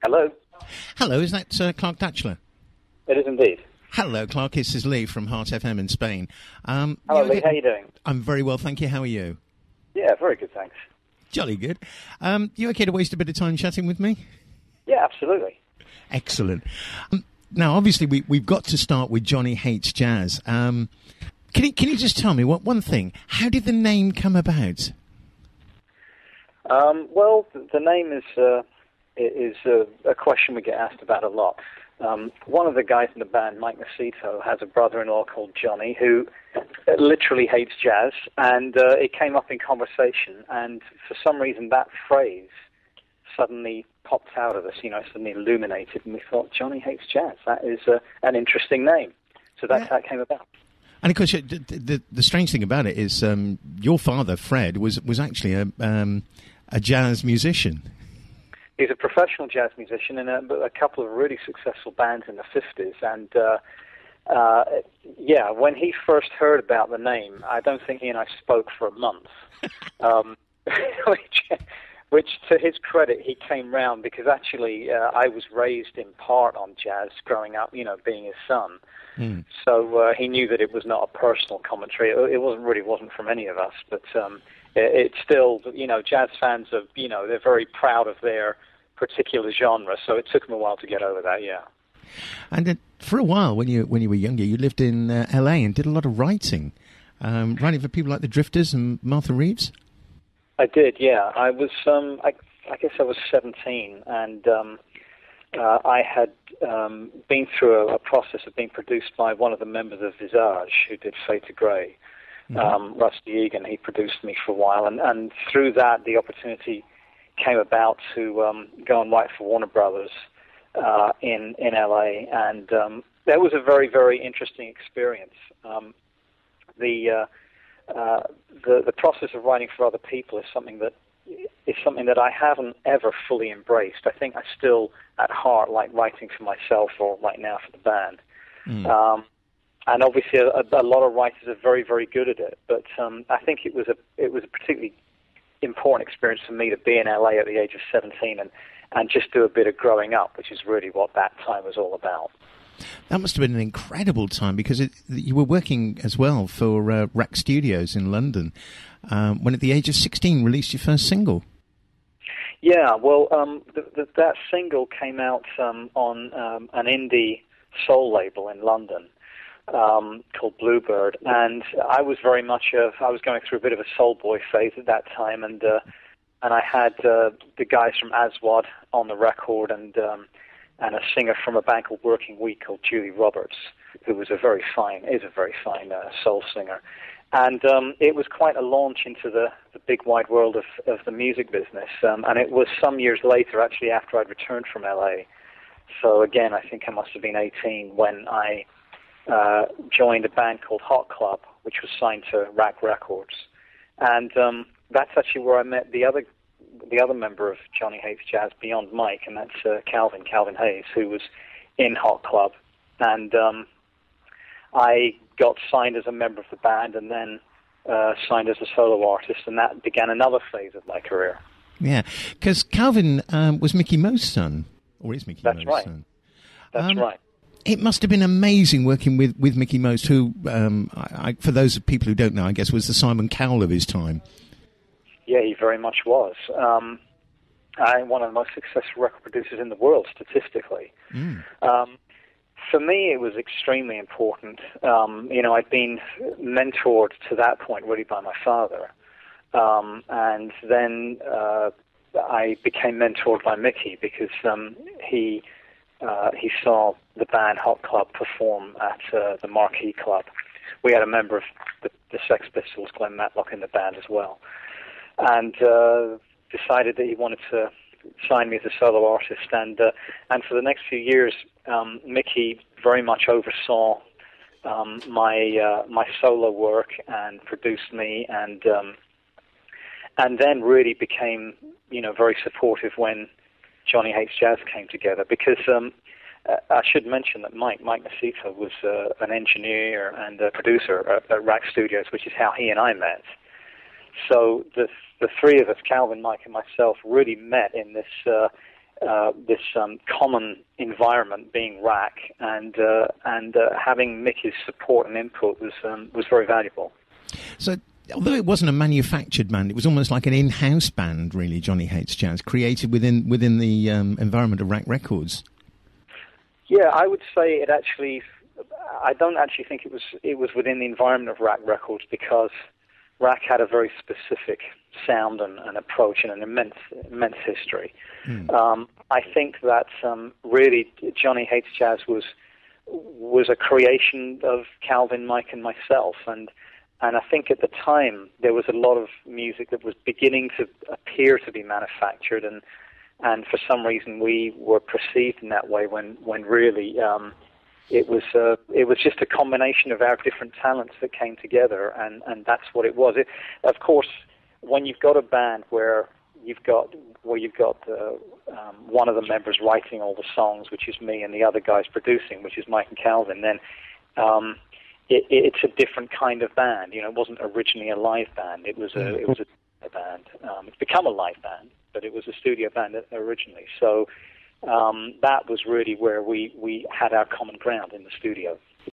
Hello. Hello, is that Clark Datchler? It is indeed. Hello, Clark. This is Lee from Heartfm in Spain. Hello, Lee. How are you doing? I'm very well, thank you. How are you? Yeah, very good, thanks. Jolly good. You okay to waste a bit of time chatting with me? Yeah, absolutely. Excellent. Now, obviously, we've got to start with Johnny Hates Jazz. Can you just tell me one thing? How did the name come about? Well, the name is a question we get asked about a lot. One of the guys in the band, Mike Nacito, has a brother-in-law called Johnny who literally hates jazz, and it came up in conversation, and for some reason that phrase suddenly popped out of us, suddenly illuminated, and we thought, Johnny Hates Jazz, that is an interesting name. So that's how it came about. And of course, the strange thing about it is your father, Fred, was actually a jazz musician. He's a professional jazz musician in a couple of really successful bands in the 50s. And, when he first heard about the name, I don't think he and I spoke for a month, which to his credit, he came round because actually I was raised in part on jazz growing up, being his son. Mm. So he knew that it was not a personal commentary. It wasn't from any of us, but it's still, jazz fans are, they're very proud of their particular genre. So it took them a while to get over that. Yeah. And for a while, when you were younger, you lived in L.A. and did a lot of writing, writing for people like the Drifters and Martha Reeves. I did, yeah. I was, I guess I was 17, and I had been through a process of being produced by one of the members of Visage, who did Fade to Grey, Rusty Egan. He produced me for a while, and through that, the opportunity came about to go and write for Warner Brothers in L.A., and that was a very, very interesting experience. The process of writing for other people is something that I haven't ever fully embraced. I think I still, at heart, like writing for myself or right now for the band. Mm. And obviously, a lot of writers are very, very good at it. But I think it was a particularly important experience for me to be in LA at the age of 17 and just do a bit of growing up, which is really what that time was all about. That must have been an incredible time because you were working as well for Rack Studios in London when at the age of 16 released your first single. Yeah, well, that single came out on an indie soul label in London called Bluebird, and I was very much I was going through a bit of a soul boy phase at that time, and I had the guys from Aswad on the record and a singer from a band called Working Week called Julie Roberts, who is a very fine soul singer. And it was quite a launch into the big wide world of the music business. And it was some years later, actually, after I'd returned from LA. So again, I think I must have been 18 when I joined a band called Hot Club, which was signed to Rack Records. And that's actually where I met the other member of Johnny Hates Jazz beyond Mike, and that's Calvin Hayes, who was in Hot Club. And I got signed as a member of the band and then signed as a solo artist, and that began another phase of my career. Yeah, because Calvin was Mickey Mo's son, or is Mickey Mo's son. That's right. It must have been amazing working with Mickey Most, who, for those people who don't know, I guess was the Simon Cowell of his time. Yeah, he very much was. One of the most successful record producers in the world, statistically. Mm. For me, it was extremely important. I'd been mentored to that point really by my father. And then I became mentored by Mickey because he saw the band Hot Club perform at the Marquee Club. We had a member of the Sex Pistols, Glenn Matlock, in the band as well. And decided that he wanted to sign me as a solo artist. And for the next few years, Mickey very much oversaw my solo work and produced me, and then really became very supportive when Johnny Hates Jazz came together. Because I should mention that Mike Nacito was an engineer and a producer at Rack Studios, which is how he and I met. So the three of us, Calvin, Mike, and myself, really met in this this common environment being Rack, and having Mickey's support and input was very valuable. So, although it wasn't a manufactured band, it was almost like an in-house band, really. Johnny Hates Jazz, created within the environment of Rack Records. Yeah, I would say it actually. I don't actually think it was within the environment of Rack Records, because Rack had a very specific sound and approach and an immense history. I think that really Johnny Hates Jazz was a creation of Calvin, Mike, and myself, and I think at the time there was a lot of music that was beginning to appear to be manufactured, and for some reason we were perceived in that way when really it was just a combination of our different talents that came together, and that's what it was. Of course, when you've got a band where you've got one of the members writing all the songs, which is me, and the other guys producing, which is Mike and Calvin, then it's a different kind of band. You know, it wasn't originally a live band. It was a band. It's become a live band, but it was a studio band originally. So that was really where we had our common ground in the studio.